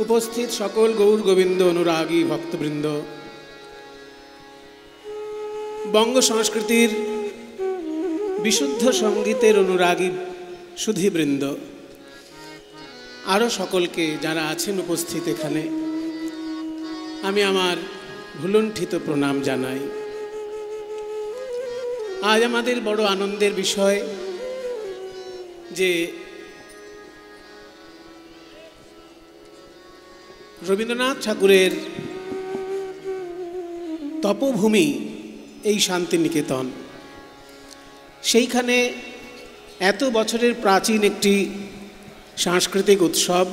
উপস্থিত সকল গৌর গোবিন্দ অনুরাগী ভক্তবৃন্দ, বঙ্গ সংস্কৃতির বিশুদ্ধ সঙ্গীতের অনুরাগী সুধীবৃন্দ, আরও সকলকে যারা আছেন উপস্থিত এখানে আমি আমার ভুলুণ্ঠিত প্রণাম জানাই। আজ আমাদের বড় আনন্দের বিষয় যে রবীন্দ্রনাথ ঠাকুরের তপভূমি এই শান্তিনিকেতন, সেইখানে এত বছরের প্রাচীন একটি সাংস্কৃতিক উৎসব,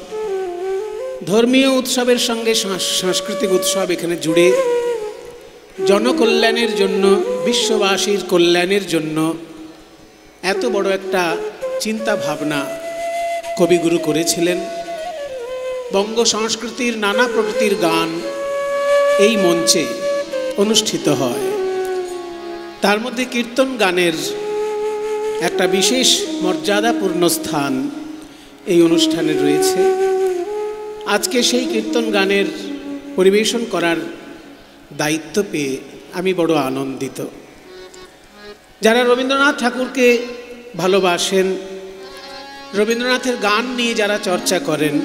ধর্মীয় উৎসবের সঙ্গে সাংস্কৃতিক উৎসব এখানে জুড়ে জনকল্যাণের জন্য, বিশ্ববাসীর কল্যাণের জন্য এত বড় একটা চিন্তা ভাবনা কবিগুরু করেছিলেন। বঙ্গ সংস্কৃতির নানা প্রকৃতির গান এই মঞ্চে অনুষ্ঠিত হয়, তার মধ্যে কীর্তন গানের একটা বিশেষ মর্যাদাপূর্ণ স্থান এই অনুষ্ঠানে রয়েছে। আজকে সেই কীর্তন গানের পরিবেশন করার দায়িত্ব পেয়ে আমি বড় আনন্দিত। যারা রবীন্দ্রনাথ ঠাকুরকে ভালোবাসেন, রবীন্দ্রনাথের গান নিয়ে যারা চর্চা করেন,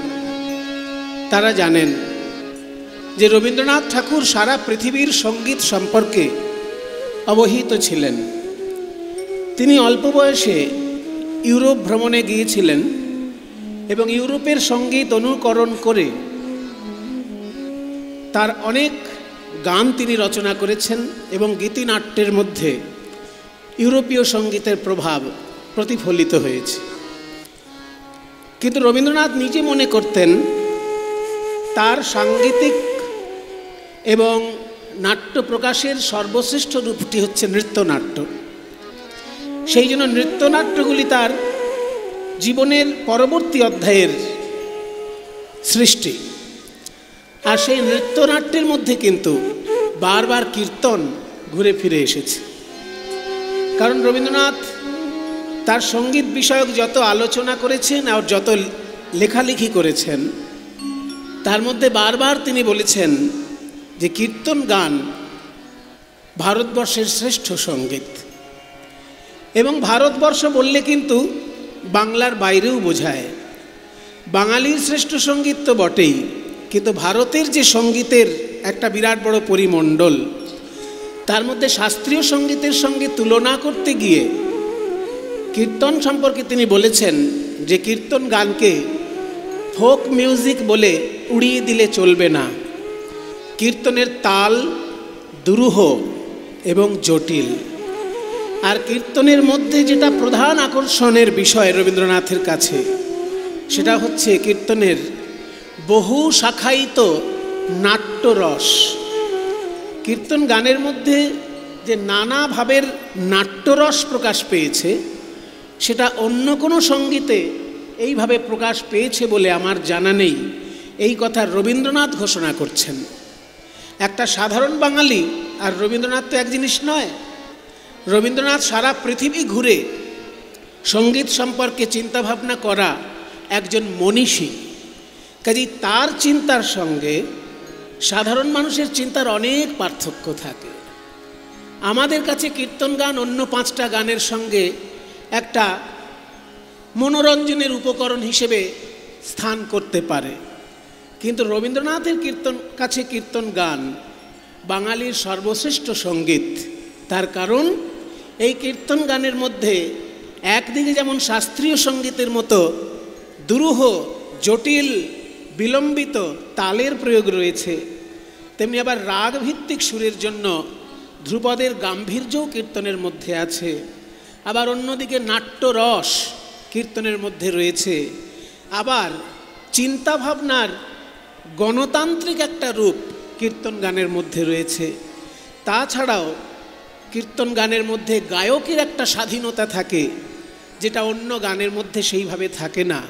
তারা জানেন যে রবীন্দ্রনাথ ঠাকুর সারা পৃথিবীর সঙ্গীত সম্পর্কে অবহিত ছিলেন। তিনি অল্প বয়সে ইউরোপ ভ্রমণে গিয়েছিলেন এবং ইউরোপের সঙ্গীত অনুকরণ করে তার অনেক গান তিনি রচনা করেছেন এবং গীতিনাট্যের মধ্যে ইউরোপীয় সঙ্গীতের প্রভাব প্রতিফলিত হয়েছে। কিন্তু রবীন্দ্রনাথ নিজে মনে করতেন তার সাংগীতিক এবং নাট্য প্রকাশের সর্বশ্রেষ্ঠ রূপটি হচ্ছে নৃত্যনাট্য। সেই জন্য নৃত্যনাট্যগুলি তার জীবনের পরবর্তী অধ্যায়ের সৃষ্টি। আর সেই নৃত্যনাট্যের মধ্যে কিন্তু বারবার কীর্তন ঘুরে ফিরে এসেছে। কারণ রবীন্দ্রনাথ তার সঙ্গীত বিষয়ক যত আলোচনা করেছেন আর যত লেখালেখি করেছেন, তার মধ্যে বারবার তিনি বলেছেন যে কীর্তন গান ভারতবর্ষের শ্রেষ্ঠ সঙ্গীত। এবং ভারতবর্ষ বললে কিন্তু বাংলার বাইরেও বোঝায়। বাঙালির শ্রেষ্ঠ সঙ্গীত তো বটেই, কিন্তু ভারতের যে সঙ্গীতের একটা বিরাট বড় পরিমণ্ডল, তার মধ্যে শাস্ত্রীয় সঙ্গীতের সঙ্গে তুলনা করতে গিয়ে কীর্তন সম্পর্কে তিনি বলেছেন যে কীর্তন গানকে ফোক মিউজিক বলে উড়িয়ে দিলে চলবে না। কীর্তনের তাল দুরূহ এবং জটিল। আর কীর্তনের মধ্যে যেটা প্রধান আকর্ষণের বিষয় রবীন্দ্রনাথের কাছে, সেটা হচ্ছে কীর্তনের বহু শাখায়িত নাট্যরস। কীর্তন গানের মধ্যে যে নানা ভাবের নাট্যরস প্রকাশ পেয়েছে, সেটা অন্য কোনো সঙ্গীতে এইভাবে প্রকাশ পেয়েছে বলে আমার জানা নেই। এই কথা রবীন্দ্রনাথ ঘোষণা করছেন। একটা সাধারণ বাঙালি আর রবীন্দ্রনাথ তো এক জিনিস নয়। রবীন্দ্রনাথ সারা পৃথিবী ঘুরে সঙ্গীত সম্পর্কে চিন্তাভাবনা করা একজন মনীষী। কাজেই তার চিন্তার সঙ্গে সাধারণ মানুষের চিন্তার অনেক পার্থক্য থাকে। আমাদের কাছে কীর্তন গান অন্য 5টা গানের সঙ্গে একটা মনোরঞ্জনের উপকরণ হিসেবে স্থান করতে পারে, কিন্তু রবীন্দ্রনাথের কাছে কীর্তন গান বাঙালির সর্বশ্রেষ্ঠ সঙ্গীত। তার কারণ এই কীর্তন গানের মধ্যে একদিকে যেমন শাস্ত্রীয় সঙ্গীতের মতো দুরূহ, জটিল, বিলম্বিত তালের প্রয়োগ রয়েছে, তেমনি আবার রাগভিত্তিক সুরের জন্য ধ্রুপদের গাম্ভীর্যও কীর্তনের মধ্যে আছে। আবার অন্যদিকে নাট্যরস কীর্তনের মধ্যে রয়েছে। আবার চিন্তাভাবনার গণতান্ত্রিক একটা রূপ কীর্তন গানের মধ্যে রয়েছে। তাছাড়াও কীর্তন গানের মধ্যে গায়কের একটা স্বাধীনতা থাকে, যেটা অন্য গানের মধ্যে সেইভাবে থাকে না।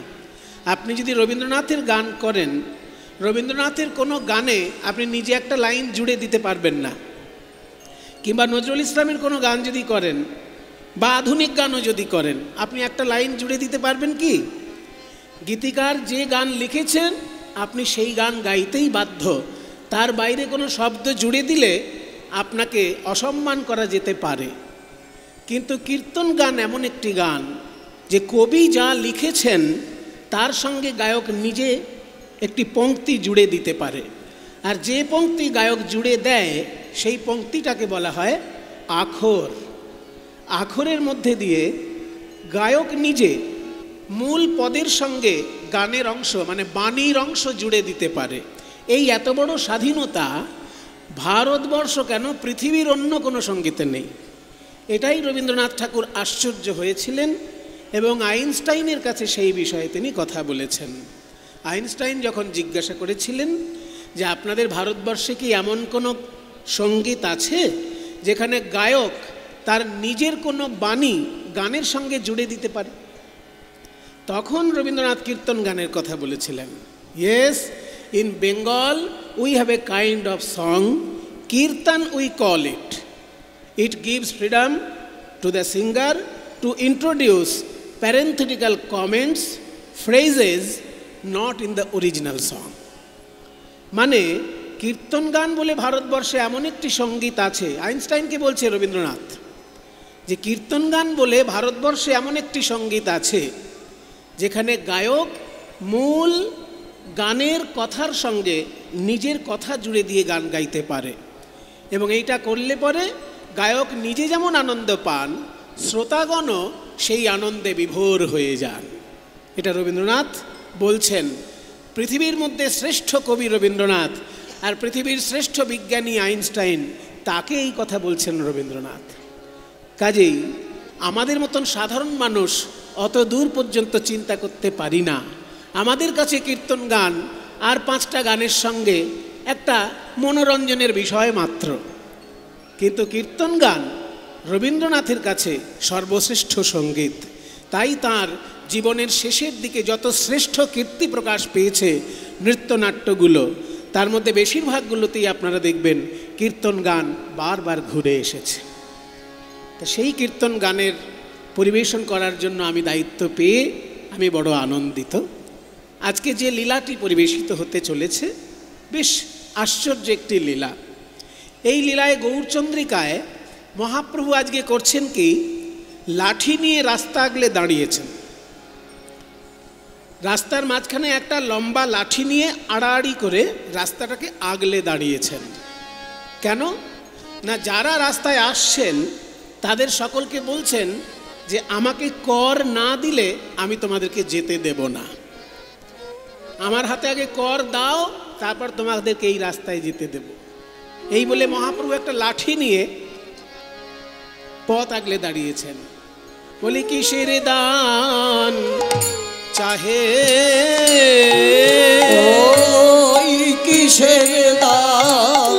আপনি যদি রবীন্দ্রনাথের গান করেন, রবীন্দ্রনাথের কোনো গানে আপনি নিজে একটা লাইন জুড়ে দিতে পারবেন না। কিংবা নজরুল ইসলামের কোনো গান যদি করেন বা আধুনিক গানও যদি করেন, আপনি একটা লাইন জুড়ে দিতে পারবেন কি? গীতিকার যে গান লিখেছেন আপনি সেই গান গাইতেই বাধ্য, তার বাইরে কোনো শব্দ জুড়ে দিলে আপনাকে অসম্মান করা যেতে পারে। কিন্তু কীর্তন গান এমন একটি গান যে কবি যা লিখেছেন তার সঙ্গে গায়ক নিজে একটি পংক্তি জুড়ে দিতে পারে, আর যে পংক্তি গায়ক জুড়ে দেয় সেই পংক্তিটাকে বলা হয় আখর। আখরের মধ্যে দিয়ে গায়ক নিজে মূল পদের সঙ্গে গানের অংশ মানে বাণীর অংশ জুড়ে দিতে পারে। এই এত বড় স্বাধীনতা ভারতবর্ষ কেন পৃথিবীর অন্য কোনো সঙ্গীতে নেই। এটাই রবীন্দ্রনাথ ঠাকুর আশ্চর্য হয়েছিলেন এবং আইনস্টাইনের কাছে সেই বিষয়ে তিনি কথা বলেছেন। আইনস্টাইন যখন জিজ্ঞাসা করেছিলেন যে আপনাদের ভারতবর্ষে কি এমন কোনো সঙ্গীত আছে যেখানে গায়ক তার নিজের কোনো বাণী গানের সঙ্গে জুড়ে দিতে পারে, তখন রবীন্দ্রনাথ কীর্তন গানের কথা বলেছিলেন। Yes, in Bengal we have a kind of song, kirtan we call it. It gives freedom to the singer to introduce parenthetical comments, phrases not in the original song. মানে কীর্তন গান বলে ভারতবর্ষে এমন একটি সঙ্গীত আছে, আইনস্টাইনকে বলছে রবীন্দ্রনাথ যে কীর্তন গান বলে ভারতবর্ষে এমন একটি সঙ্গীত আছে যেখানে গায়ক মূল গানের কথার সঙ্গে নিজের কথা জুড়ে দিয়ে গান গাইতে পারে, এবং এইটা করলে পরে গায়ক নিজে যেমন আনন্দ পান, শ্রোতাগণও সেই আনন্দে বিভোর হয়ে যান। এটা রবীন্দ্রনাথ বলছেন। পৃথিবীর মধ্যে শ্রেষ্ঠ কবি রবীন্দ্রনাথ আর পৃথিবীর শ্রেষ্ঠ বিজ্ঞানী আইনস্টাইন, তাকে এই কথা বলছেন রবীন্দ্রনাথ। কাজেই আমাদের মতন সাধারণ মানুষ অত দূর পর্যন্ত চিন্তা করতে পারি না। আমাদের কাছে কীর্তন গান আর 5টা গানের সঙ্গে একটা মনোরঞ্জনের বিষয় মাত্র, কিন্তু কীর্তন গান রবীন্দ্রনাথের কাছে সর্বশ্রেষ্ঠ সঙ্গীত। তাই তার জীবনের শেষের দিকে যত শ্রেষ্ঠ কীর্তি প্রকাশ পেয়েছে নৃত্যনাট্যগুলো, তার মধ্যে বেশিরভাগগুলোতেই আপনারা দেখবেন কীর্তন গান বারবার ঘুরে এসেছে। তা সেই কীর্তন গানের পরিবেশন করার জন্য আমি দায়িত্ব পেয়ে আমি বড় আনন্দিত। আজকে যে লীলাটি পরিবেশিত হতে চলেছে বেশ আশ্চর্য একটি লীলা। এই লীলায় গৌরচন্দ্রিকায় মহাপ্রভু আজকে করছেন কি, লাঠি নিয়ে রাস্তা আগলে দাঁড়িয়েছেন। রাস্তার মাঝখানে একটা লম্বা লাঠি নিয়ে আড়াআড়ি করে রাস্তাটাকে আগলে দাঁড়িয়েছেন। কেন না, যারা রাস্তায় আসছেন তাদের সকলকে বলছেন যে আমাকে কর না দিলে আমি তোমাদেরকে যেতে দেব না, আমার হাতে আগে কর দাও, তারপর তোমাদেরকে এই রাস্তায় যেতে দেব। এই বলে মহাপ্রভু একটা লাঠি নিয়ে পথ আগলে দাঁড়িয়েছেন। বলি কিসের দান চাহে, ওই কিসের দান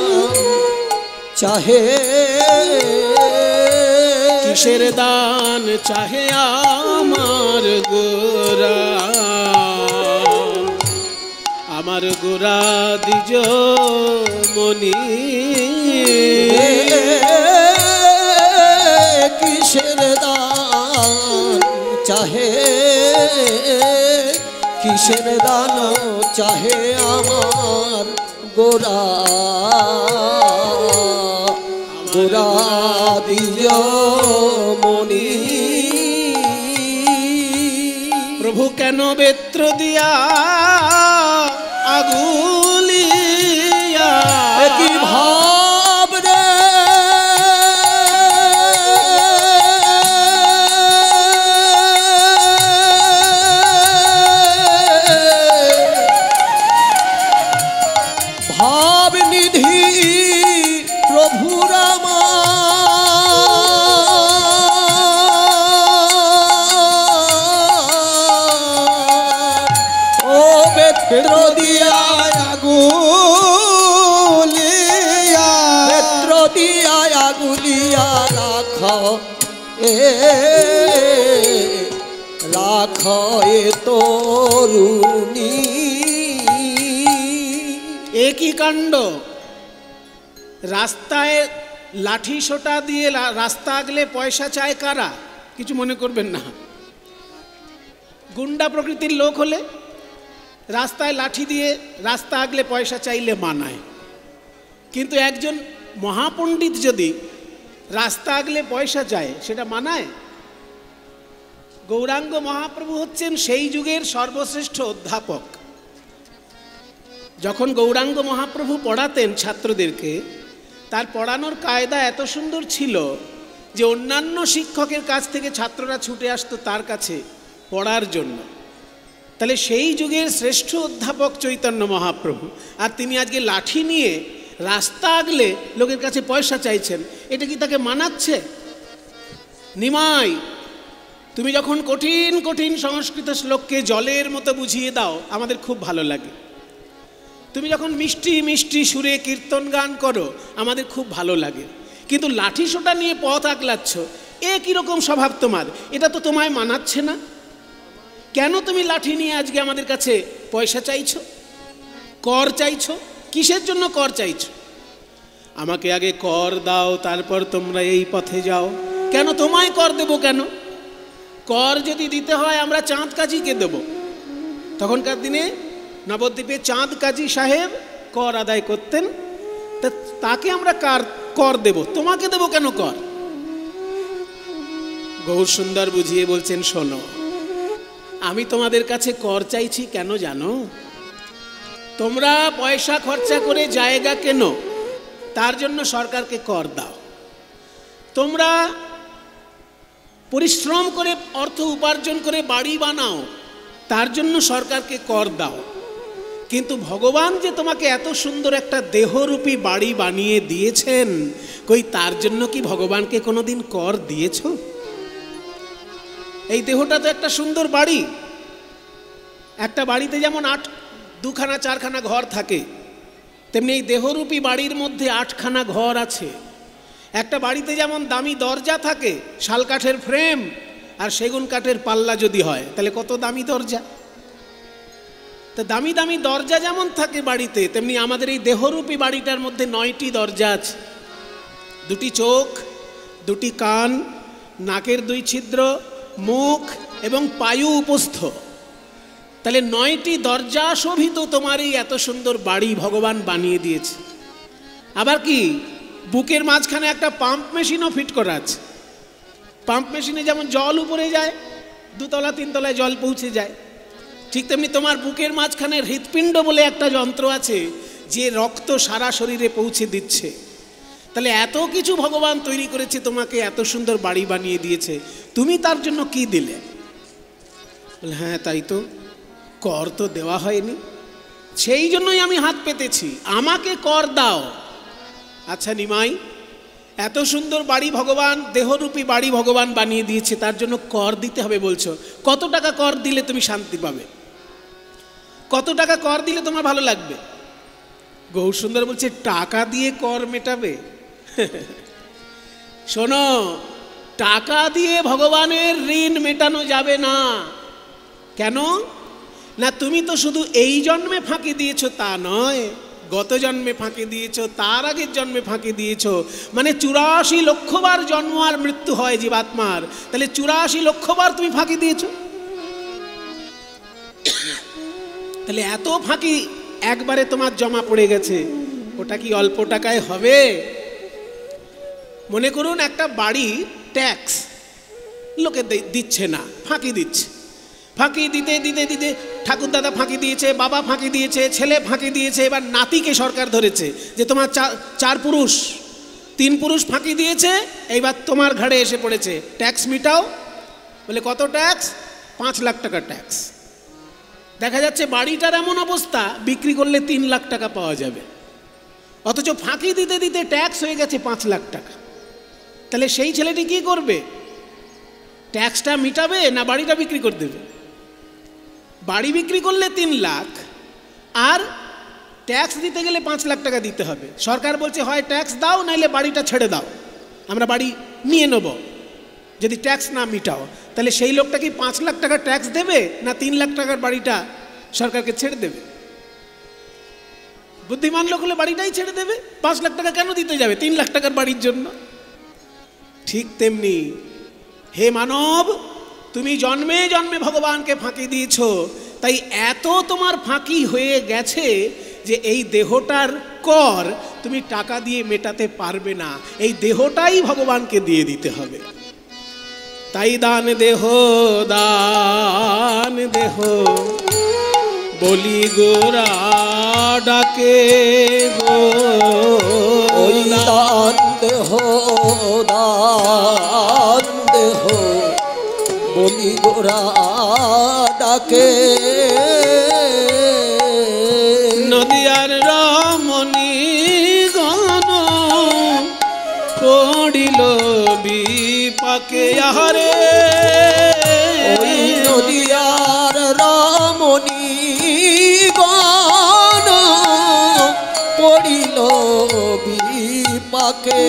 চাহে, কিসের দান চাহে আমার গোরা, আমার গোরা দিজ মনি। কিসের দান চাহে, কিসের দান চাহে আমার গোরা, গোরা দিজ মনি। প্রভু কেন বেত্র দিয়া আগুলিয়া, কি ভাব রে ভাব নিধি প্রভু রামা, ও বেত্র দিয়া আগুলিয়া, বেত্র দিয়া আগুলিয়া রাখ এ রাখ এ তরুণী। একই কাণ্ড, রাস্তায় লাঠি সোটা দিয়ে রাস্তা আগলে পয়সা চায় কারা? কিছু মনে করবেন না, গুন্ডা প্রকৃতির লোক হলে রাস্তায় লাঠি দিয়ে রাস্তা আগলে পয়সা চাইলে মানায়, কিন্তু একজন মহাপণ্ডিত যদি রাস্তা আগলে পয়সা চায় সেটা মানায়? গৌরাঙ্গ মহাপ্রভু হচ্ছেন সেই যুগের সর্বশ্রেষ্ঠ অধ্যাপক। যখন গৌরাঙ্গ মহাপ্রভু পড়াতেন ছাত্রদেরকে, তার পড়ানোর কায়দা এত সুন্দর ছিল যে অন্যান্য শিক্ষকের কাছ থেকে ছাত্ররা ছুটে আসতো তার কাছে পড়ার জন্য। তাহলে সেই যুগের শ্রেষ্ঠ অধ্যাপক চৈতন্য মহাপ্রভু, আর তিনি আজকে লাঠি নিয়ে রাস্তা আগলে লোকের কাছে পয়সা চাইছেন, এটা কি তাকে মানাচ্ছে? নিমাই, তুমি যখন কঠিন কঠিন সংস্কৃত শ্লোককে জলের মতো বুঝিয়ে দাও আমাদের খুব ভালো লাগে। তুমি যখন মিষ্টি মিষ্টি সুরে কীর্তন গান করো আমাদের খুব ভালো লাগে, কিন্তু লাঠি সোটা নিয়ে পথ আগলাচ্ছ, এ কীরকম স্বভাব তোমার? এটা তো তোমায় মানাচ্ছে না। কেন তুমি লাঠি নিয়ে আজকে আমাদের কাছে পয়সা চাইছো, কর চাইছো? কিসের জন্য কর চাইছো? আমাকে আগে কর দাও, তারপর তোমরা এই পথে যাও। কেন তোমায় কর দেব? কেন কর যদি দিতে হয় আমরা চাঁদ কাজীকে দেব। তখনকার দিনে নবদ্বীপে চাঁদ কাজী সাহেব কর আদায় করতেন, তাকে আমরা কর দেব, তোমাকে দেব কেন কর? গৌর সুন্দর বুঝিয়ে বলছেন, শোনো, আমি তোমাদের কাছে কর চাইছি কেন জানো? তোমরা পয়সা খরচা করে জায়গা কেন, তার জন্য সরকারকে কর দাও। তোমরা পরিশ্রম করে অর্থ উপার্জন করে বাড়ি বানাও, তার জন্য সরকারকে কর দাও। কিন্তু ভগবান যে তোমাকে এত সুন্দর একটা দেহরূপী বাড়ি বানিয়ে দিয়েছেন, কই তার জন্য কি ভগবানকে কোনোদিন কর দিয়েছ? এই দেহটা তো একটা সুন্দর বাড়ি। একটা বাড়িতে যেমন 2খানা 4খানা ঘর থাকে, তেমনি এই দেহরূপী বাড়ির মধ্যে 8খানা ঘর আছে। একটা বাড়িতে যেমন দামি দরজা থাকে, শাল কাঠের ফ্রেম আর সেগুন কাঠের পাল্লা যদি হয় তাহলে কত দামি দরজা। তা দামি দামি দরজা যেমন থাকে বাড়িতে, তেমনি আমাদের এই দেহরূপী বাড়িটার মধ্যে 9টি দরজা আছে। 2টি চোখ, 2টি কান, নাকের 2 ছিদ্র, মুখ এবং পায়ু উপস্থ। তাহলে 9টি দরজা শোভিত তোমার এই এত সুন্দর বাড়ি ভগবান বানিয়ে দিয়েছে। আবার কি বুকের মাঝখানে একটা পাম্প মেশিনও ফিট করা আছে। পাম্প মেশিনে যেমন জল উপরে যায়, 2 তলা 3 তলায় জল পৌঁছে যায়, ঠিক তেমনি তোমার বুকের মাঝখানে হৃৎপিণ্ড বলে একটা যন্ত্র আছে যে রক্ত সারা শরীরে পৌঁছে দিচ্ছে। তাহলে এত কিছু ভগবান তৈরি করেছে, তোমাকে এত সুন্দর বাড়ি বানিয়ে দিয়েছে, তুমি তার জন্য কি দিলে? বলে, হ্যাঁ তাই তো, কর তো দেওয়া হয়নি, সেই জন্যই আমি হাত পেতেছি, আমাকে কর দাও। আচ্ছা নিমাই, এত সুন্দর বাড়ি ভগবান, দেহরূপী বাড়ি ভগবান বানিয়ে দিয়েছে, তার জন্য কর দিতে হবে বলছো। কত টাকা কর দিলে তুমি শান্তি পাবে? কত টাকা কর দিলে তোমার ভালো লাগবে? গৌর সুন্দর বলছে, টাকা দিয়ে কর মেটাবে? শোনো, টাকা দিয়ে ভগবানের ঋণ মেটানো যাবে না। কেন না, তুমি তো শুধু এই জন্মে ফাঁকি দিয়েছো তা নয়, গত জন্মে ফাঁকি দিয়েছো, তার আগের জন্মে ফাঁকি দিয়েছো, মানে 84 লক্ষ বার জন্ম আর মৃত্যু হয় জীবাত্মার। তাহলে 84 লক্ষ বার তুমি ফাঁকি দিয়েছো। তাহলে এত ফাঁকি একবারে তোমার জমা পড়ে গেছে, ওটা কি অল্প টাকায় হবে? মনে করুন একটা বাড়ি ট্যাক্স লোকে দিচ্ছে না, ফাঁকি দিচ্ছে। ফাঁকি দিতে দিতে দিতে ঠাকুর দাদা ফাঁকি দিয়েছে, বাবা ফাঁকি দিয়েছে, ছেলে ফাঁকি দিয়েছে, এবার নাতিকে সরকার ধরেছে যে তোমার 4 পুরুষ 3 পুরুষ ফাঁকি দিয়েছে, এইবার তোমার ঘাড়ে এসে পড়েছে, ট্যাক্স মিটাও। বলে কত ট্যাক্স? 5 লাখ টাকা ট্যাক্স। দেখা যাচ্ছে বাড়িটার এমন অবস্থা, বিক্রি করলে 3 লাখ টাকা পাওয়া যাবে, অথচ ফাঁকি দিতে দিতে ট্যাক্স হয়ে গেছে 5 লাখ টাকা। তাহলে সেই ছেলেটি কি করবে? ট্যাক্সটা মিটাবে না বাড়িটা বিক্রি করে দেবে? বাড়ি বিক্রি করলে 3 লাখ, আর ট্যাক্স দিতে গেলে 5 লাখ টাকা দিতে হবে। সরকার বলছে হয় ট্যাক্স দাও, নাইলে বাড়িটা ছেড়ে দাও, আমরা বাড়ি নিয়ে নেব যদি ট্যাক্স না মিটাও। তাহলে সেই লোকটা কি 5 লাখ টাকা ট্যাক্স দেবে না 3 লাখ টাকার বাড়িটা সরকারকে ছেড়ে দেবে? বুদ্ধিমান লোক হলে বাড়িটাই ছেড়ে দেবে, 5 লাখ টাকা কেন দিতে যাবে 3 লাখ টাকার বাড়ির জন্য? ঠিক তেমনি হে মানব, তুমি জন্মে জন্মে ভগবানকে ফাঁকি দিয়েছো, তাই এত তোমার ফাঁকি হয়ে গেছে যে এই দেহটার কর তুমি টাকা দিয়ে মেটাতে পারবে না, এই দেহটাই ভগবানকে দিয়ে দিতে হবে। তাই দান দেহ, দান দেহ বলি গোরা ডাকে গো। ওই দান দেহ, দান দেহ বলি গোরা ডাকে। নদিয়ার রমণী গণ পড়িল বিপাকে আহারে। ওই নদিয়ার রমণী গণ পড়িল বিপাকে।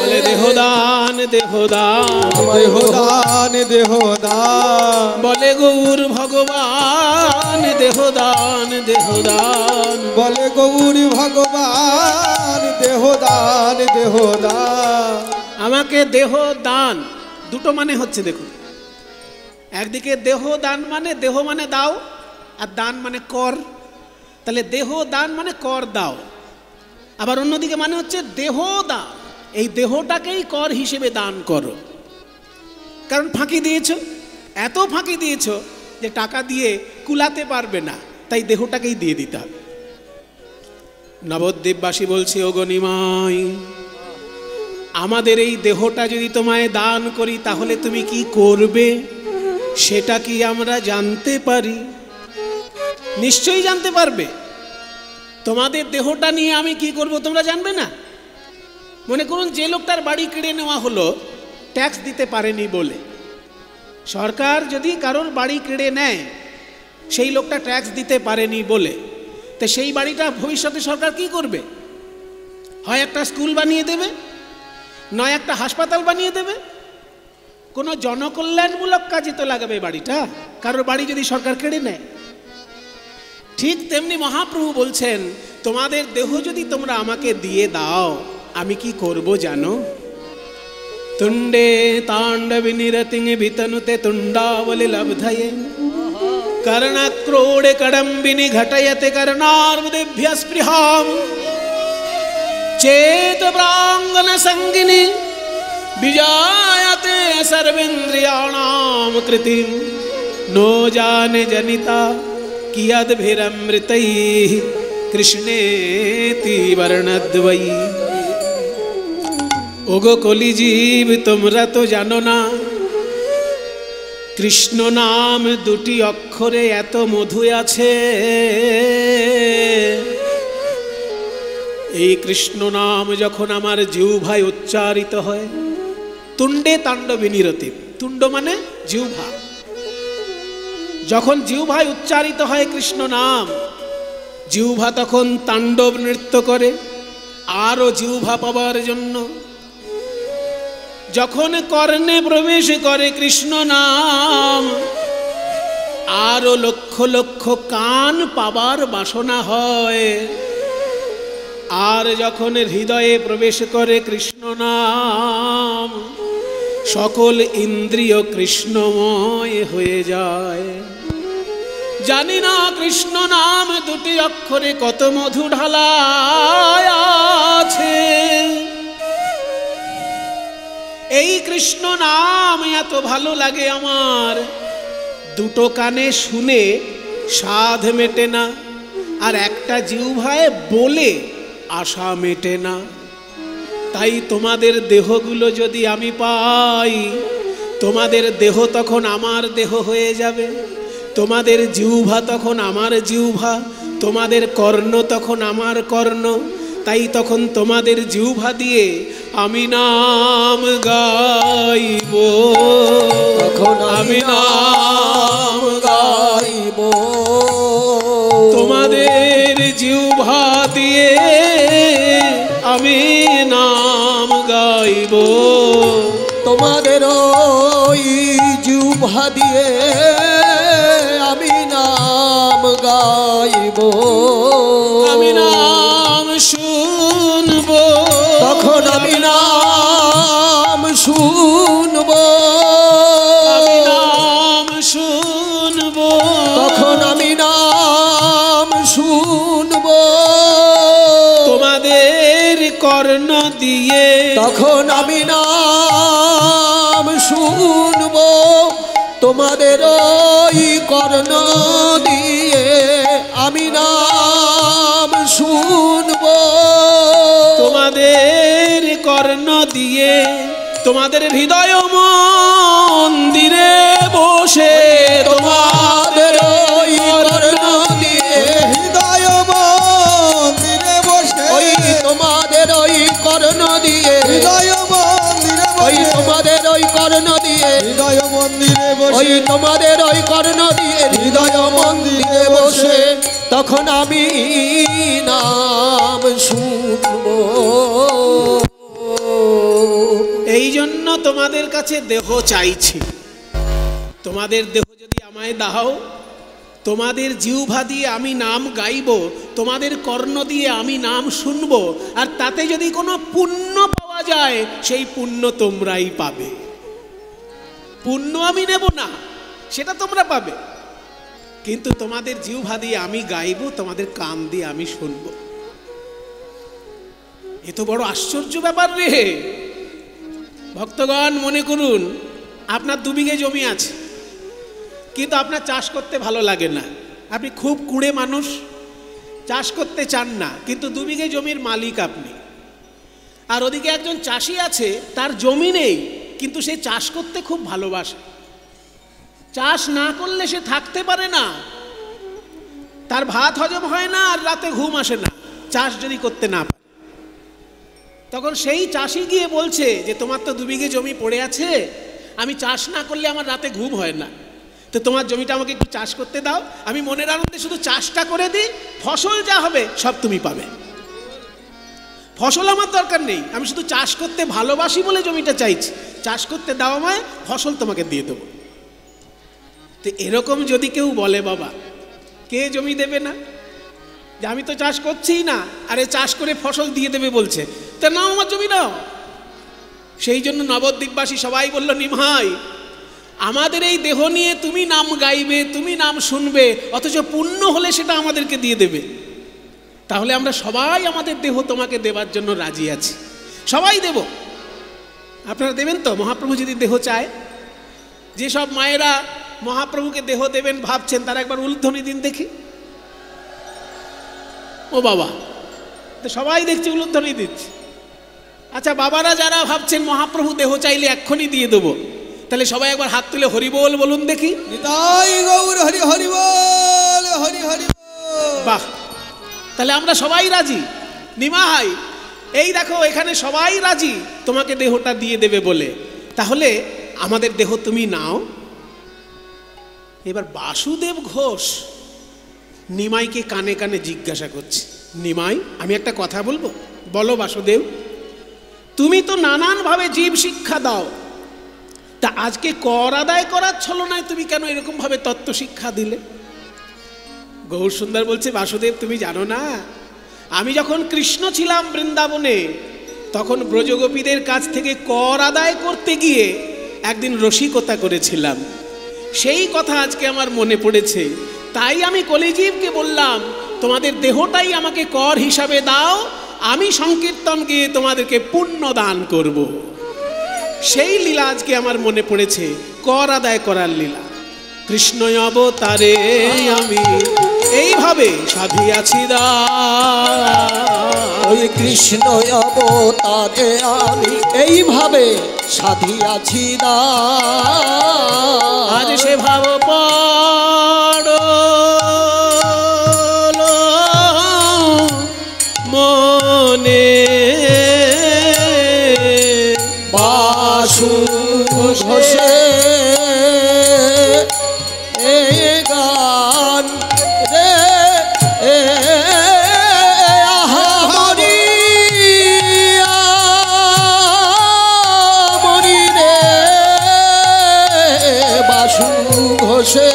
বলে দেহদান দেহদান দেহদান দেহদান বলে গৌর ভগবান দেহদান দেহদান বলে গৌর ভগবান দেহদান দেহদান। আমাকে দেহ দান, দুটো মানে হচ্ছে দেখুন, একদিকে দেহ দান মানে দেহ মানে দাও, আর দান মানে কর। তাহলে দেহ দান মানে কর দাও। আবার অন্যদিকে মানে হচ্ছে দেহ দাও, এই দেহটাকেই কর হিসেবে দান করো। কারণ ফাঁকি দিয়েছো, এত ফাঁকি দিয়েছো যে টাকা দিয়ে কুলাতে পারবে না, তাই দেহটাকেই দিয়ে দিতে হবে। নবদ্বীপবাসী বলছে, ও গনিমাই, আমাদের এই দেহটা যদি তোমায় দান করি তাহলে তুমি কি করবে সেটা কি আমরা জানতে পারি? নিশ্চয়ই জানতে পারবে। তোমাদের দেহটা নিয়ে আমি কি করব তোমরা জানবে না? মনে করুন যে লোকটার বাড়ি কেড়ে নেওয়া হলো ট্যাক্স দিতে পারেনি বলে, সরকার যদি কারোর বাড়ি কেড়ে নেয় সেই লোকটা ট্যাক্স দিতে পারেনি বলে, তো সেই বাড়িটা ভবিষ্যতে সরকার কি করবে? হয় একটা স্কুল বানিয়ে দেবে, নয় একটা হাসপাতাল বানিয়ে দেবে। কোনো জনকল্যাণমূলক কাজে তো লাগাবে বাড়িটা, কারোর বাড়ি যদি সরকার কেড়ে নেয়। ঠিক তেমনি মহাপ্রভু বলছেন, তোমাদের দেহ যদি তোমরা আমাকে দিয়ে দাও আমি কি করব জানো? তুণ্ডে তাণ্ডবি নিরতিং বিতনুতে তুণ্ডাবলি লব্ধয়ে कर्णक्रोडे कडम्बिनी घटयते कर्णार्बुदेभ्य स्पृहाम चेत प्रांगन संगिनी विजायते सर्वेन्द्रियाणाम कृतिम नो जाने जनिता कियद्भिरमृतैः कृष्णेति वर्णद्वयी। ओगो कली जीव তোমরা তো জানো না কৃষ্ণ নাম দুটি অক্ষরে এত মধু আছে। এই কৃষ্ণ নাম যখন আমার জিহ্বায় উচ্চারিত হয়, তুণ্ডে তাণ্ডবী নিরতি, তুণ্ড মানে জিহ্বা, যখন জিহ্বায় উচ্চারিত হয় কৃষ্ণ নাম, জিহ্বা তখন তাণ্ডব নৃত্য করে আরো জিহ্বা পাবার জন্য। যখন কর্ণে প্রবেশ করে কৃষ্ণ নাম, আরো লক্ষ লক্ষ কান পাবার বাসনা হয়। আর যখন হৃদয়ে প্রবেশ করে কৃষ্ণ নাম, সকল ইন্দ্রিয় কৃষ্ণময় হয়ে যায়। জানি না কৃষ্ণ নাম দুটি অক্ষরে কত মধু ঢালা আছে। এই কৃষ্ণ নাম এত ভালো লাগে আমার, দুটো কানে শুনে স্বাদ মেটে না, আর একটা জিহ্বায় বলে আশা মেটে না। তাই তোমাদের দেহগুলো যদি আমি পাই, তোমাদের দেহ তখন আমার দেহ হয়ে যাবে, তোমাদের জিহ্বা তখন আমার জিহ্বা, তোমাদের কর্ণ তখন আমার কর্ণ। তাই তখন তোমাদের জিহ্বা দিয়ে আমি নাম গাইব, তখন আমি নাম গাইব। তোমাদের জিহ্বা দিয়ে আমি নাম গাইব, তোমাদের ওই জিহ্বা দিয়ে আমি নাম গাইব। আমি নাম শুনব, তখন আমি নাম শুনব, আমি নাম শুনব, তখন কর্ণ দিয়ে, তখন আমি নাম শুনবো তোমাদের ওই কর্ণ দিয়ে, আমি নাম শুনবো তোমাদের কর্ণ দিয়ে, তোমাদের হৃদয় মন্দিরে বসে, তোমাদের ওই কর্ণ দিয়ে, হৃদয় মন্দিরে বসে, ওই তোমাদের ওই কর্ণ দিয়ে, হৃদয় মন্দিরে ওই বসে, তোমাদের ওই কর্ণ দিয়ে, হৃদয় মন্দিরে ওই বসে, তোমাদের ওই কর্ণ দিয়ে, হৃদয় মন্দিরে বসে, তখন আমি নাম শুনবো। এই জন্য তোমাদের কাছে দেহ চাইছি। তোমাদের দেহ যদি আমায় দাও, তোমাদের জিহ্বা দিয়ে আমি নাম গাইব, তোমাদের কর্ণ দিয়ে আমি নাম শুনব, আর তাতে যদি কোনো পুণ্য পাওয়া যায় সেই পুণ্য তোমরাই পাবে। পুণ্য আমি নেব না, সেটা তোমরা পাবে, কিন্তু তোমাদের জিহ্বা দিয়ে আমি গাইব, তোমাদের কান দিয়ে আমি শুনব। এ তো বড় আশ্চর্য ব্যাপার রে ভক্তগণ। মনে করুন আপনার 2 বিঘে জমি আছে, কিন্তু আপনার চাষ করতে ভালো লাগে না, আপনি খুব কুঁড়ে মানুষ, চাষ করতে চান না, কিন্তু 2 বিঘে জমির মালিক আপনি। আর ওদিকে একজন চাষি আছে, তার জমি নেই, কিন্তু সে চাষ করতে খুব ভালোবাসে। চাষ না করলে সে থাকতে পারে না, তার ভাত হজম হয় না, আর রাতে ঘুম আসে না চাষ যদি করতে না পারে। তখন সেই চাষি গিয়ে বলছে যে তোমার তো 2 বিঘে জমি পড়ে আছে, আমি চাষ না করলে আমার রাতে ঘুম হয় না, তো তোমার জমিটা আমাকে একটু চাষ করতে দাও, আমি মনের আনন্দে শুধু চাষটা করে দিই, ফসল যা হবে সব তুমি পাবে। ফসল আমার দরকার নেই, আমি শুধু চাষ করতে ভালোবাসি বলে জমিটা চাইছি, চাষ করতে দাও আমায়, ফসল তোমাকে দিয়ে দেবো। তো এরকম যদি কেউ বলে বাবা, কে জমি দেবে না? যে আমি তো চাষ করছিই না, আরে চাষ করে ফসল দিয়ে দেবে বলছে, তা নাও আমার জমি নাও। সেই জন্য নবদ্বীপবাসী সবাই বলল, নিমাই আমাদের এই দেহ নিয়ে তুমি নাম গাইবে, তুমি নাম শুনবে, অথচ পুণ্য হলে সেটা আমাদেরকে দিয়ে দেবে। তাহলে আমরা সবাই আমাদের দেহ তোমাকে দেবার জন্য রাজি আছি, সবাই দেব। আপনারা দেবেন তো? মহাপ্রভু যদি দেহ চায়, যেসব মায়েরা মহাপ্রভুকে দেহ দেবেন ভাবছেন, তারা একবার উলুধ্বনি দিন দেখি। ও বাবা, তো সবাই দেখছি উলুধ্বনি দিচ্ছে। আচ্ছা বাবারা যারা ভাবছেন মহাপ্রভু দেহ চাইলে এক্ষুনি দিয়ে দেবো, তাহলে সবাই একবার হাত তুলে হরিবোল বলুন দেখি। নিতাই গৌর হরি হরি বল, হরি হরি বল। বাহ, তাহলে আমরা সবাই রাজি। নিমাই এই দেখো এখানে সবাই রাজি তোমাকে দেহটা দিয়ে দেবে বলে, তাহলে আমাদের দেহ তুমি নাও। এবার বাসুদেব ঘোষ নিমাইকে কানে কানে জিজ্ঞাসা করছে, নিমাই আমি একটা কথা বলবো, বলো বাসুদেব, তুমি তো নানানভাবে জীব শিক্ষা দাও, তা আজকে কর আদায় করার ছলনায় তুমি কেন এরকম ভাবে তত্ত্ব শিক্ষা দিলে? গৌর সুন্দর বলছে, বাসুদেব তুমি জানো না, আমি যখন কৃষ্ণ ছিলাম বৃন্দাবনে, তখন ব্রজগোপীদের কাছ থেকে কর আদায় করতে গিয়ে একদিন রসিকতা করেছিলাম, সেই কথা আজকে আমার মনে পড়েছে। তাই আমি কলিজীবকে বললাম, তোমাদের দেহটাই আমাকে কর হিসাবে দাও, আমি সংকীর্তন গিয়ে তোমাদেরকে পুণ্য দান করব। সেই লীলা আজকে আমার মনে পড়েছে, কর আদায় করার লীলা। কৃষ্ণ অবতারে আমি এইভাবে সাধিয়াছি দান, ওই কৃষ্ণ অবতারে আমি এইভাবে সাধিয়াছি দান। আজ সে ভাব পড়ল মনে, বাসু ঘোষে এ গান রে আহা মরি মরি রে বাসু ঘোষে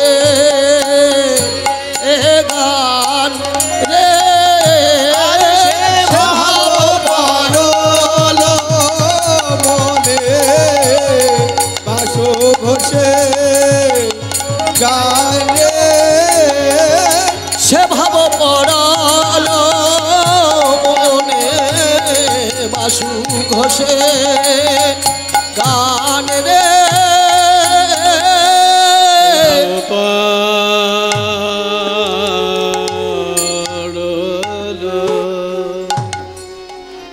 ঘোষে গান রে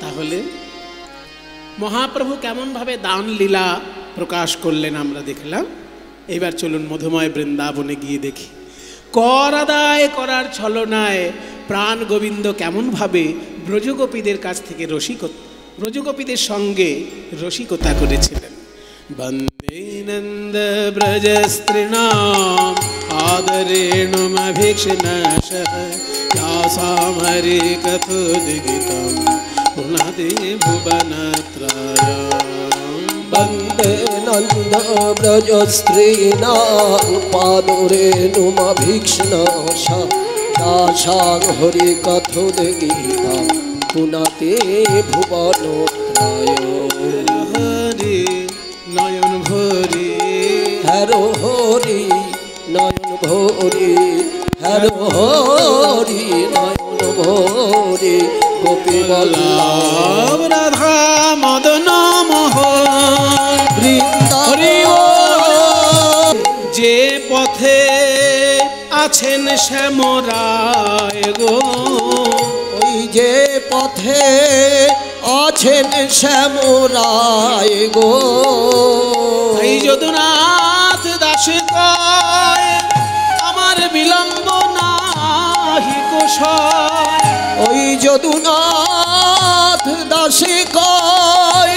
তাহলে মহাপ্রভু কেমনভাবে দান লীলা প্রকাশ করলেন আমরা দেখলাম। এবার চলুন মধুময় বৃন্দাবনে গিয়ে দেখি কর আদায় করার ছলনায় প্রাণ গোবিন্দ কেমনভাবে ব্রজগোপীদের কাছ থেকে ব্রজগোপীদের সঙ্গে রসিকতা করেছিলেন। বন্দে নন্দ ব্রজ স্ত্রীণাম আদরেণুমভীক্ষ্ণশঃ यासामरे कथोद्गीतं पुनादे भुवनत्रयम्। वन्दे नन्द ब्रज स्त्रीणां पादरेणुमभीक्ष्णशः दासां हरि कथोद्गीतं पुनाते भुवनत्रयम्। हरि नयन भोरे हरो हरि नयन भोरे हरो हरि नयन भोरे गोपी বল্লভ রাধা মদন মোহন হরি বল। যে পথে আছেন শ্যামরায় গো, ওই যে পথে আছেন শ্যামরায় গো, এই যদুনাথ দাস কয় আমার বিলম্ব নাহি কোশয়। ওই যদুনাথ দাসে কয়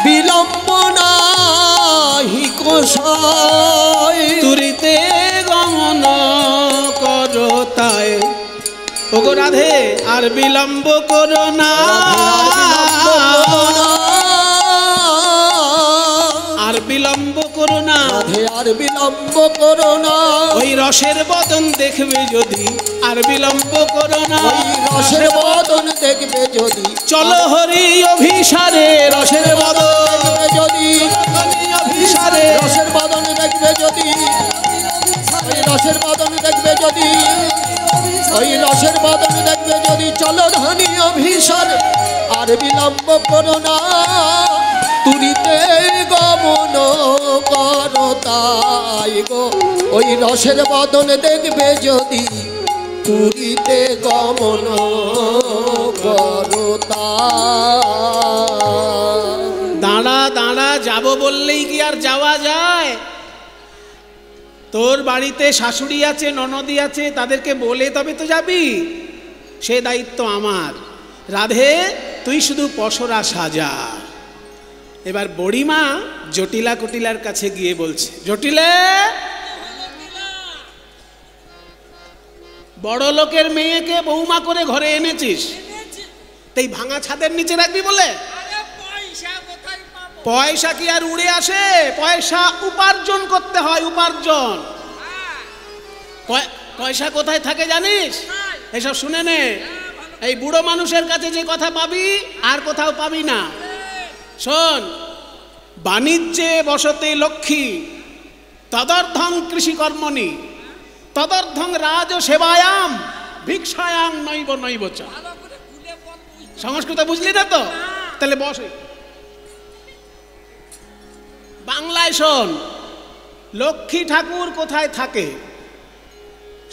বিলম্ব নাহি কোশয়। তুরিতে গমন করো তাই ওগো রাধে আর বিলম্ব করো না, আর বিলম্ব করো না, রাধে আর বিলম্ব করো না। ওই রসের বদন দেখবে যদি আর বিলম্ব করো না, ওই রসের বদন দেখবে যদি, চলো হরি অভিসারে রসের বদন দেখবে যদি, অভিসারে রসের বদন দেখবে যদি, ওই রসের বদন দেখবে যদি, ওই রসের বদন দেখবে যদি, চলো ধনী অভিসারে আর বিলম্ব করো না। তুরিতে গমন করো তাই গো, ওই রসের বদন দেখবে যদি, তুরিতে গমন করো তাই। দাঁড়া দাঁড়া যাব বললেই কি আর যাওয়া যায়? তোর বাড়িতে শাশুড়ি আছে, ননদি আছে, তাদেরকে বলে তবে তো যাবি, সে দায়িত্ব আমার। রাধে তুই শুধু পসরা সাজা। এবার বড়িমা জটিলা কুটিলার কাছে গিয়ে বলছে, জটিলে বড় লোকের মেয়েকে বৌমা করে ঘরে এনেছিস, তাই ভাঙা ছাদের নিচে রাখবি বলে? পয়সা কি আর উড়ে আসে? পয়সা উপার্জন করতে হয়, উপার্জন। পয়সা কোথায় থাকে জানিস? এসব শুনে নে, এই বুড়ো মানুষের কাছে যে কথা পাবি আর কোথাও পাবি না। শোন, বাণিজ্যে বসতে লক্ষ্মী তদর্ধং কৃষিকর্মণি তদর্ধং রাজ সেবায়াম ভিক্ষায়াং নৈব নৈবচ। সংস্কৃত বুঝলি না তো? তাহলে বস। বাংলায় শোন, লক্ষ্মী ঠাকুর কোথায় থাকে?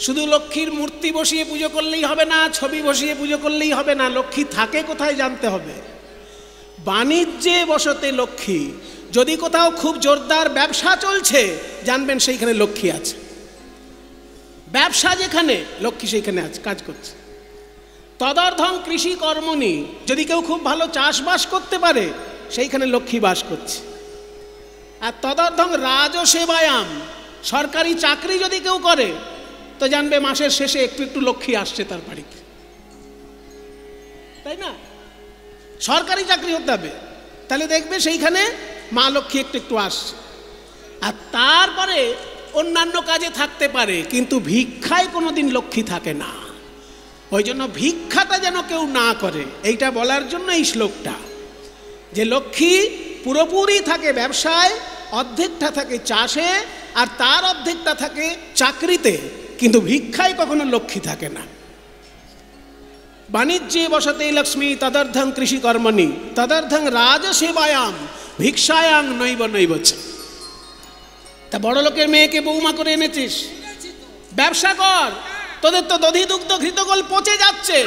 শুধু লক্ষ্মীর মূর্তি বসিয়ে পুজো করলেই হবে না, ছবি বসিয়ে পুজো করলেই হবে না, লক্ষ্মী থাকে কোথায় জানতে হবে। বাণিজ্যে বসতে লক্ষ্মী, যদি কোথাও খুব জোরদার ব্যবসা চলছে জানবেন সেইখানে লক্ষ্মী আছে। ব্যবসা যেখানে, লক্ষ্মী সেইখানে আছে, কাজ করছে। তদর্ধং কৃষি কর্মণি, যদি কেউ খুব ভালো চাষবাস করতে পারে সেইখানে লক্ষ্মী বাস করছে। আর তদর্ধং রাজ সেবায়াম, সরকারি চাকরি যদি কেউ করে তো জানবে মাসের শেষে একটু একটু লক্ষ্মী আসছে তার বাড়িতে, তাই না? সরকারি চাকরি হতে হবে, তাহলে দেখবে সেইখানে মা লক্ষ্মী একটু একটু আসছে। আর তারপরে অন্যান্য কাজে থাকতে পারে, কিন্তু ভিক্ষায় কোনোদিন লক্ষ্মী থাকে না। ওই জন্য ভিক্ষাটা যেন কেউ না করে, এইটা বলার জন্য এই শ্লোকটা, যে লক্ষ্মী পুরোপুরি থাকে ব্যবসায়, অর্ধেকটা থাকে চাষে, আর তার অর্ধেকটা থাকে চাকরিতে, কিন্তু ভিক্ষায় কখনো লক্ষ্মী থাকে না। বাণিজ্যে বসতে লক্ষ্মী তদর্ধং কৃষিকর্মণি তদর্ধং রাজসেবায়াম ভিক্ষায়াং নৈব নৈবচ। তা বড় লোকের মেয়েকে বৌমা করে এনেছিস, ব্যবসা কর। তোদের তো দধি দুগ্ধ ঘৃতগোল পচে যাচ্ছে,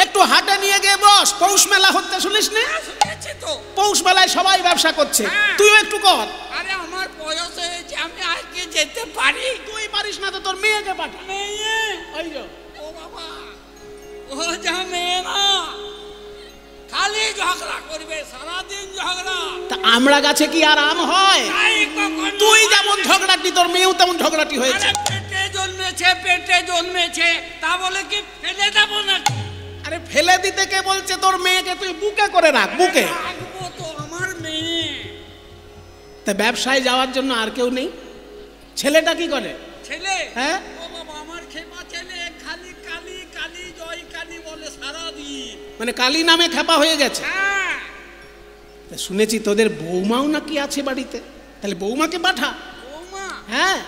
একটু হাটে নিয়ে গিয়ে বস। পৌষ মেলা হচ্ছে শুনিস না? পৌষ মেলায় সবাই ব্যবসা করছে, তুইও একটু কর। আরে আমার বয়স হয়েছে, আমি আজকে যেতে পারি। তুই পারিস না তো তোর মেয়েকে পাঠা। মেয়ে? ওই যে ও বাবা, ও যা মেয়ে না, খালি ঝগড়া করবে, সারাদিন ঝগড়া। তা আমরা গাছে কি আর আম হয়? তাই কখনো তুই যেমন ঝগড়াটি তোর মেয়েও তেমন ঝগড়াটি হয়েছে। আরে পেটে জন্মেছে তা বলে কি ফেলে দেবো না? আরে ফেলে দিতে কে বলছে? তোর মেয়েকে তুই বুকে করে রাখ, বুকে। রাখবো তো, আমার মেয়ে। তা ব্যবসায় যাওয়ার জন্য আর কেউ নেই? ছেলেটা কি করে? ছেলে? হ্যাঁ, ও বাবা, আমার খেপা ছেলে খালি কালি কালি জয় কালি বলে সারাদিন। মানে কালী নামে খেপা হয়ে গেছে। হ্যাঁ, তা শুনেছি তোদের বৌমাও নাকি আছে বাড়িতে, তাহলে বৌমাকে পাঠা। বৌমা? হ্যাঁ,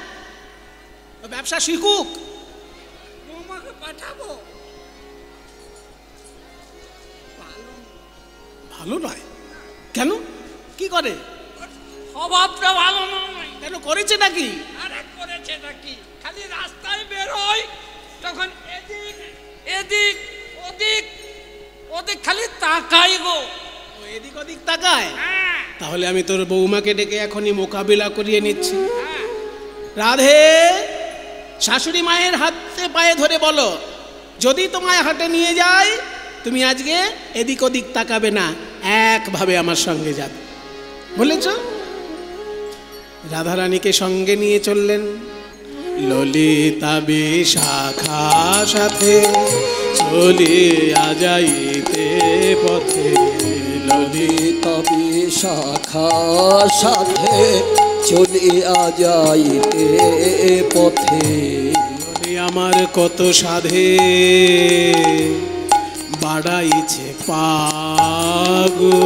ও ব্যবসা শিখুক। বৌমাকে পাঠাবো? ভালো নয় কেন? কি করে? স্বভাবটা ভালো নয়। কেন, করেছে নাকি? আরে করেছে নাকি, খালি রাস্তায় বেরোয় তখন এদিক এদিক ওদিক ওদিক খালি তাকাই গো। ও এদিক ওদিক তাকায়? হ্যাঁ তাহলে আমি তোর বৌমাকে ডেকে এখনই মোকাবিলা করিয়ে নিচ্ছি। হ্যাঁ। রাধে, শাশুড়ি মায়ের হাতে পায়ে ধরে বলো, যদি তোমায় হাটে নিয়ে যায় তুমি আজকে এদিক ওদিক তাকাবে না, একভাবে আমার সঙ্গে যাবে, বলেছ? রাধারানীকে সঙ্গে নিয়ে চললেন। ললিতা বিশাখা সাথে চলিয়া যাইতে পথে, ললিতা বিশাখা সাথে চলিয়া যাইতে পথে। আমার কত সাধে বাড়াইছে পাগো,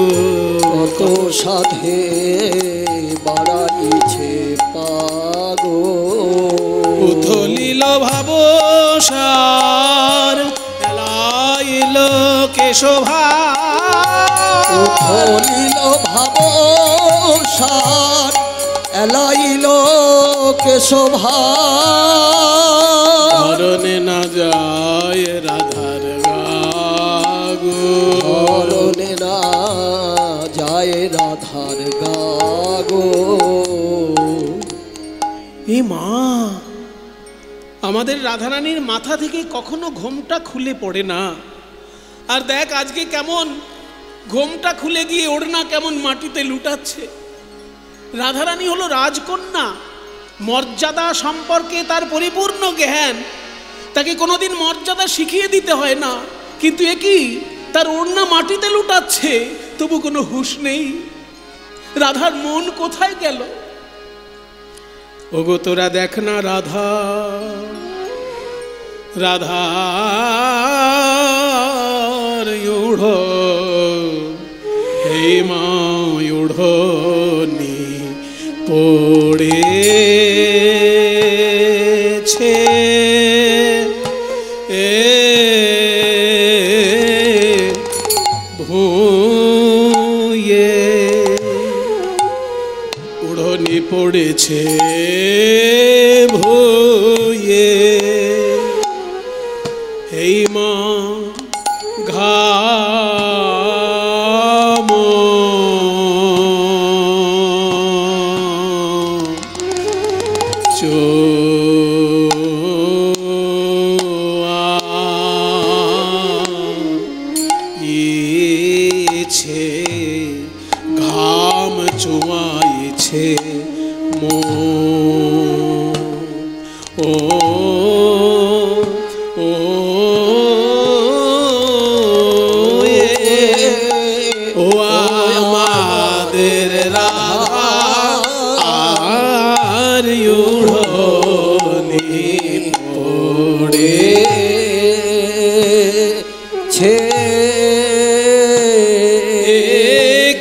কত সাধে বাড়াইছে পাগো। উথলিল ভাবসার এলাইল কেশভা, উথলিল ভাবসার এলাইল কেশভা। ধরনে না যায় রাধার গাগো, ধরনে না যায় রাধার গাগো। এ মা, আমাদের রাধারানীর মাথা থেকে কখনো ঘোমটা খুলে পড়ে না। আর দেখ আজকে কেমন ঘোমটা খুলে গিয়ে ওড়না কেমন মাটিতে লুটাচ্ছে। রাধারানী হলো রাজকন্যা, মর্যাদা সম্পর্কে তার পরিপূর্ণ জ্ঞান, তাকে কোনোদিন মর্যাদা শিখিয়ে দিতে হয় না। কিন্তু এ কি, তার ওড়না মাটিতে লুটাচ্ছে, তবু কোনো হুঁশ নেই। রাধার মন কোথায় গেল? ওগো তোরা দেখ না রাধা, রাধার উড়ো হে মা উড়োনি পড়েছে, ভুঁয়ে উড়োনি পড়েছে ভুঁয়ে, এই মা ঘাম চোয়াইছে, ঘাম চোয়াইছে মো। ও ও ও আমাদের রাধা আর উড়োনি পড়েছে,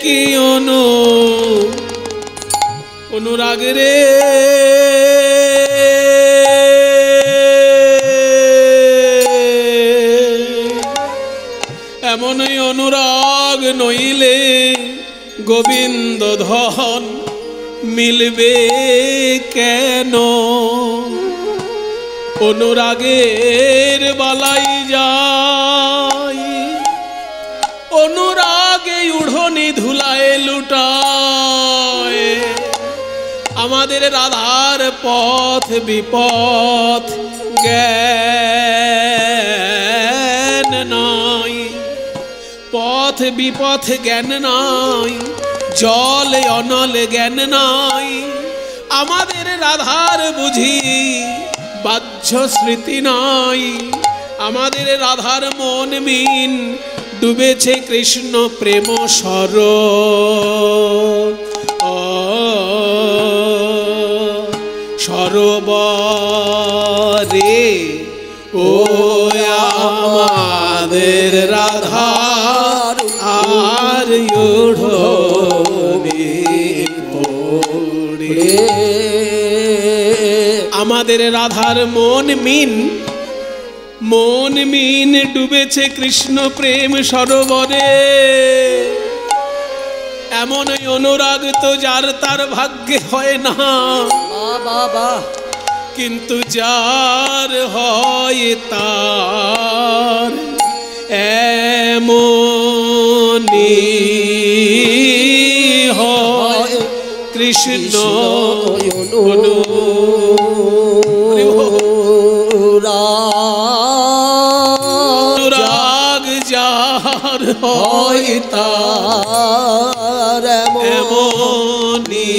কি অনুরাগ রে এমনই অনুরাগ নইলে গোবিন্দ ধন মিলবে কেন? অনুরাগের বালাই যায়, অনুরাগে উড়নি ধুলায় লুটায়। আমাদের রাধার পথ বিপথ জ্ঞান নাই, পথ বিপথ জ্ঞান নাই, জল অনল জ্ঞান নাই। আমাদের রাধার বুঝি বাহ্য স্মৃতি নাই। আমাদের রাধার মন মিন ডুবেছে কৃষ্ণ প্রেম সর। সরোবরে ও আমাদের রাধার আর ওড়নে পড়ে। আমাদের রাধার মন মিন ডুবেছে কৃষ্ণ প্রেম সরোবরে। এমন অনুরাগ তো যার তার ভাগ্যে হয় না, বাবা কিন্তু যার হয় তার এমনি হয় কৃষ্ণ অনুরাগ যার হয় তার এমনি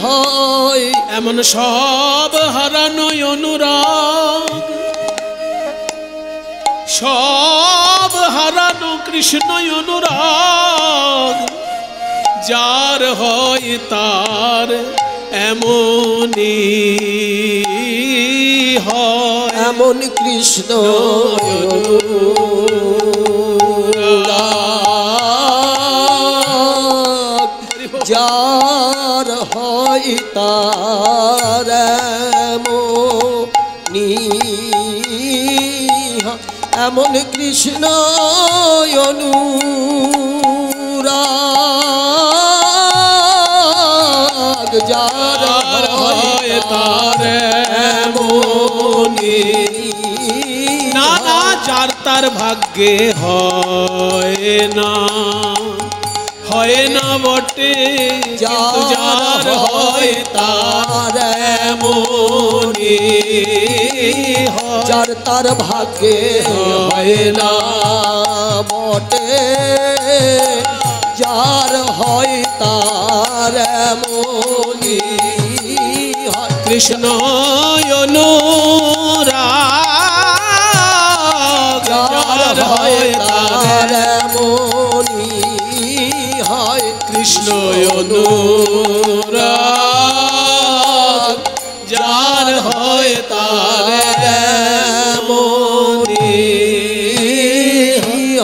হয়। এমন সব হারানো অনুরাগ, সব হারানো কৃষ্ণ অনুরাগ যার হয় তার এমনি হয়। এমন কৃষ্ণ অনুরাগ যার হয় তার এমনি হয়। এমন কৃষ্ণ অনুরাগ যার হয় তার এমনি। না না যার তার ভাগ্যে হয় না, হয় না বটে, কিন্তু যার হয় তার এমনি হয়। যার তার ভাগ্যে হয় না বটে, যার হয় তার এমনি হয়। কৃষ্ণ অনুরাগ যার হয় তার এমনি হয়। কৃষ্ণ অনুরাগ যার হয় তার এমনি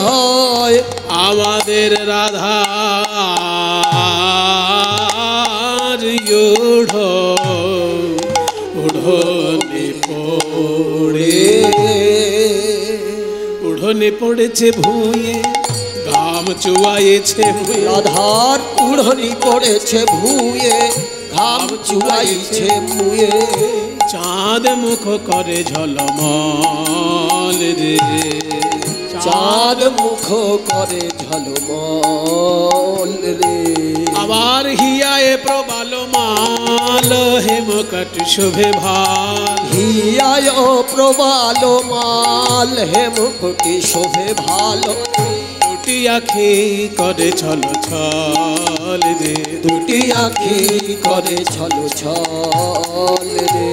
হয়। আমাদের রাধার উড়নে পড়ে, উড়নে পড়েছে ভুঁয়ে, ঘাম চুয়াইছে ভুঁয়ে। রাধার উড়নি পড়েছে ভুঁয়ে, ঘাম চুয়াইছে মুয়ে। চাঁদ মুখ করে ঝলমল রে, চাঁদ মুখ করে ঝলমল রে। আবার হিয়ায় প্রবাল মাল, হেমকট শোভে ভাল। হিয়ায় প্রবাল মাল, হেমকটি শোভে ভালো। দুটি আখি করে ছল ছল রে, দুটি আখি করে ছল ছল রে।